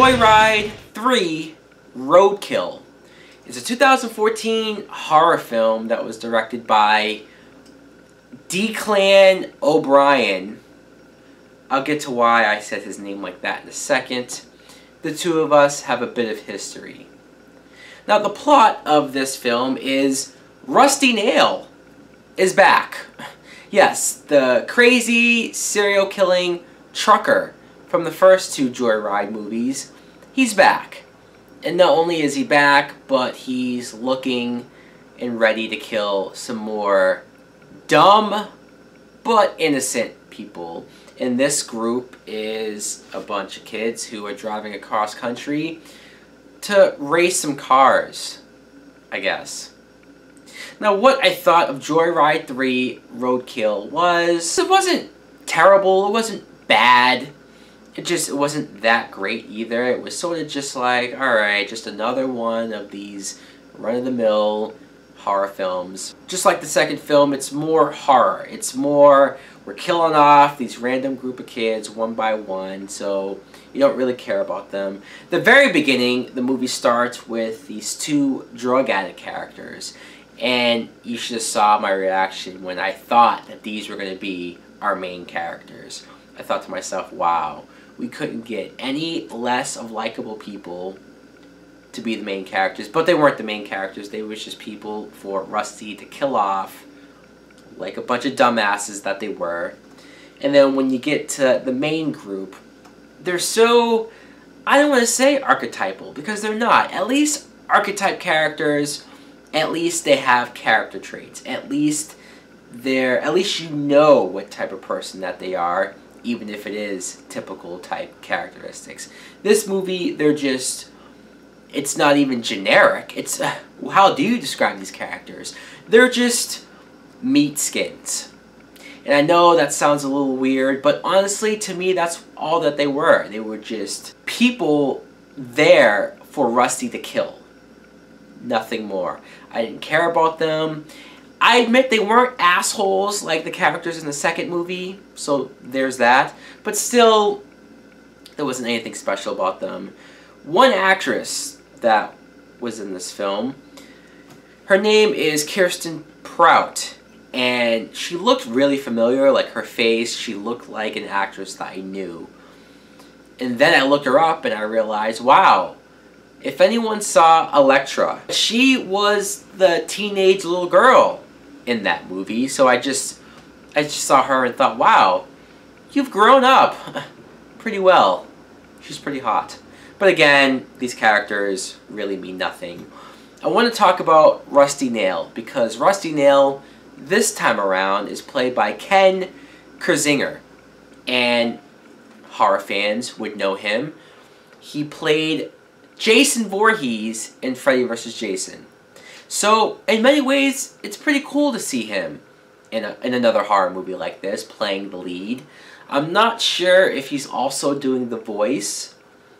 Joyride 3 Roadkill. It's a 2014 horror film that was directed by Declan O'Brien. I'll get to why I said his name like that in a second. The two of us have a bit of history. Now, the plot of this film is Rusty Nail is back. Yes, the crazy serial-killing trucker from the first two Joyride movies, he's back. And not only is he back, but he's looking and ready to kill some more dumb but innocent people. And this group is a bunch of kids who are driving across country to race some cars, I guess. Now, what I thought of Joyride 3 Roadkill was, it wasn't terrible, it wasn't bad. It wasn't that great either. It was sort of just like, alright, just another one of these run-of-the-mill horror films. Just like the second film, it's more horror. It's more, we're killing off these random group of kids one by one, so you don't really care about them. The very beginning, the movie starts with these two drug addict characters, and you should have saw my reaction when I thought that these were going to be our main characters. I thought to myself, wow, we couldn't get any less of likable people to be the main characters. But they weren't the main characters. They were just people for Rusty to kill off, like a bunch of dumbasses that they were. And then when you get to the main group, they're so, I don't want to say archetypal, because they're not. At least archetype characters, at least they have character traits. At least you know what type of person that they are, even if it is typical type characteristics. This movie, it's not even generic. It's, how do you describe these characters? They're just meat skins. And I know that sounds a little weird, but honestly, to me, that's all that they were. They were just people there for Rusty to kill. Nothing more. I didn't care about them. I admit they weren't assholes like the characters in the second movie, so there's that. But still, there wasn't anything special about them. One actress that was in this film, her name is Kirsten Prout, and she looked really familiar, like her face, she looked like an actress that I knew. And then I looked her up and I realized, wow, if anyone saw Elektra, she was the teenage little girl in that movie, so I just saw her and thought, wow, you've grown up pretty well. She's pretty hot. But again, these characters really mean nothing. I want to talk about Rusty Nail, because Rusty Nail, this time around, is played by Ken Kirzinger. And horror fans would know him. He played Jason Voorhees in Freddy vs. Jason. So, in many ways, it's pretty cool to see him in another horror movie like this, playing the lead. I'm not sure if he's also doing the voice,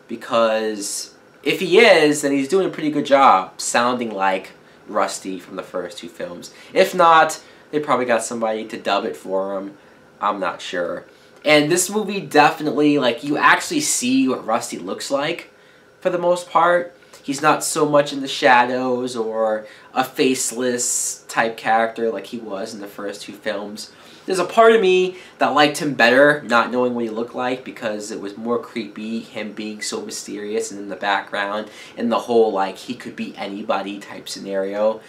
because if he is, then he's doing a pretty good job sounding like Rusty from the first two films. If not, they probably got somebody to dub it for him. I'm not sure. And this movie definitely, like, you actually see what Rusty looks like for the most part. He's not so much in the shadows or a faceless type character like he was in the first two films. There's a part of me that liked him better, not knowing what he looked like, because it was more creepy, him being so mysterious and in the background, and the whole, like, he could be anybody type scenario.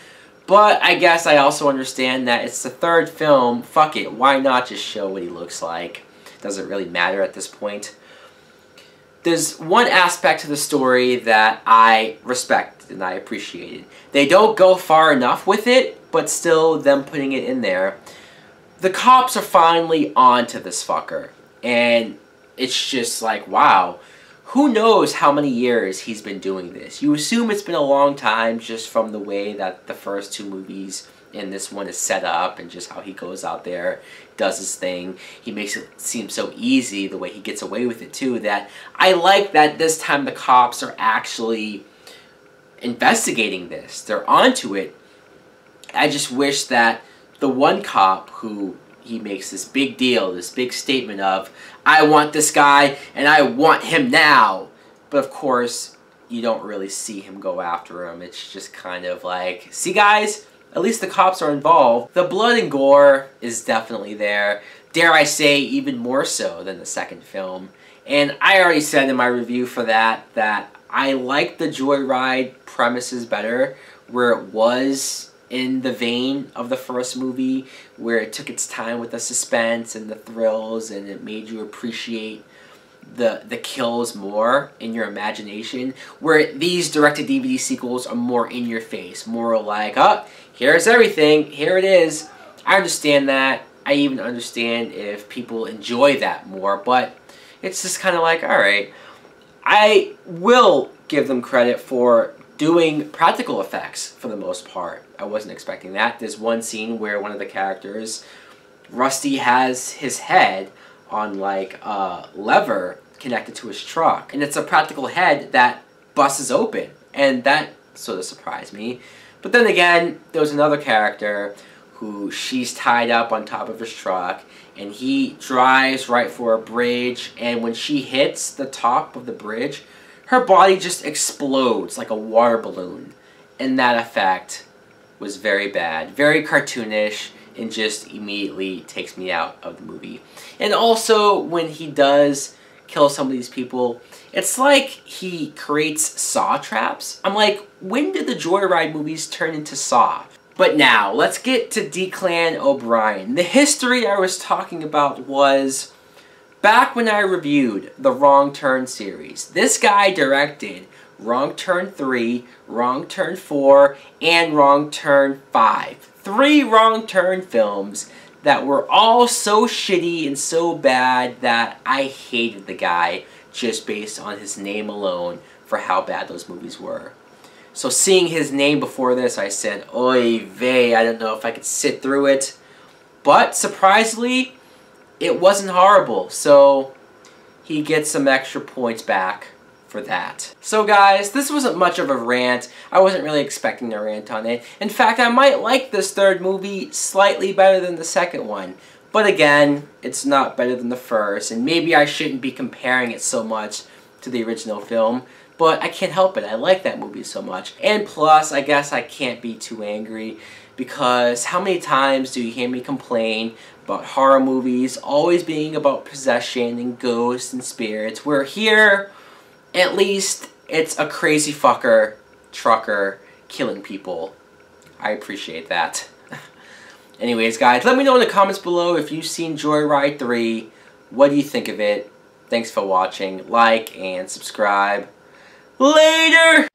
But I guess I also understand that it's the third film, fuck it, why not just show what he looks like? Doesn't really matter at this point. There's one aspect to the story that I respect and I appreciated. They don't go far enough with it, but still them putting it in there. The cops are finally on to this fucker. And it's just like, wow, who knows how many years he's been doing this. You assume it's been a long time just from the way that the first two movies and this one is set up, and just how he goes out there, does his thing. He makes it seem so easy, the way he gets away with it too, that I like that this time the cops are actually investigating this. They're onto it. I just wish that the one cop who he makes this big deal, this big statement of, I want this guy and I want him now. But of course, you don't really see him go after him. It's just kind of like, see guys, at least the cops are involved. The blood and gore is definitely there. Dare I say, even more so than the second film. And I already said in my review for that I like the Joyride premises better, where it was in the vein of the first movie, where it took its time with the suspense and the thrills, and it made you appreciate the kills more in your imagination, where these direct-to-DVD sequels are more in your face, more like, oh, here's everything, here it is. I understand that. I even understand if people enjoy that more, but it's just kind of like, alright. I will give them credit for doing practical effects for the most part. I wasn't expecting that. There's one scene where one of the characters, Rusty, has his head on like a lever connected to his truck, and it's a practical head that busts open, and that sort of surprised me. But then again, there was another character who she's tied up on top of his truck, and he drives right for a bridge, and when she hits the top of the bridge, her body just explodes like a water balloon, and that effect was very bad, very cartoonish, and just immediately takes me out of the movie. And also, when he does kill some of these people, it's like he creates Saw traps. I'm like, when did the Joyride movies turn into Saw? But now, let's get to Declan O'Brien. The history I was talking about was back when I reviewed the Wrong Turn series. This guy directed Wrong Turn 3, Wrong Turn 4, and Wrong Turn 5. 3 Wrong Turn films that were all so shitty and so bad that I hated the guy just based on his name alone for how bad those movies were. So seeing his name before this, I said, oy vey, I don't know if I could sit through it. But surprisingly, it wasn't horrible, so he gets some extra points back for that. So guys, this wasn't much of a rant. I wasn't really expecting a rant on it. In fact, I might like this third movie slightly better than the second one. But again, it's not better than the first, and maybe I shouldn't be comparing it so much to the original film. But I can't help it. I like that movie so much. And plus, I guess I can't be too angry, because how many times do you hear me complain about horror movies always being about possession and ghosts and spirits, where here, at least, it's a crazy fucker, trucker, killing people. I appreciate that. Anyways, guys, let me know in the comments below if you've seen Joyride 3. What do you think of it? Thanks for watching. Like and subscribe. Later!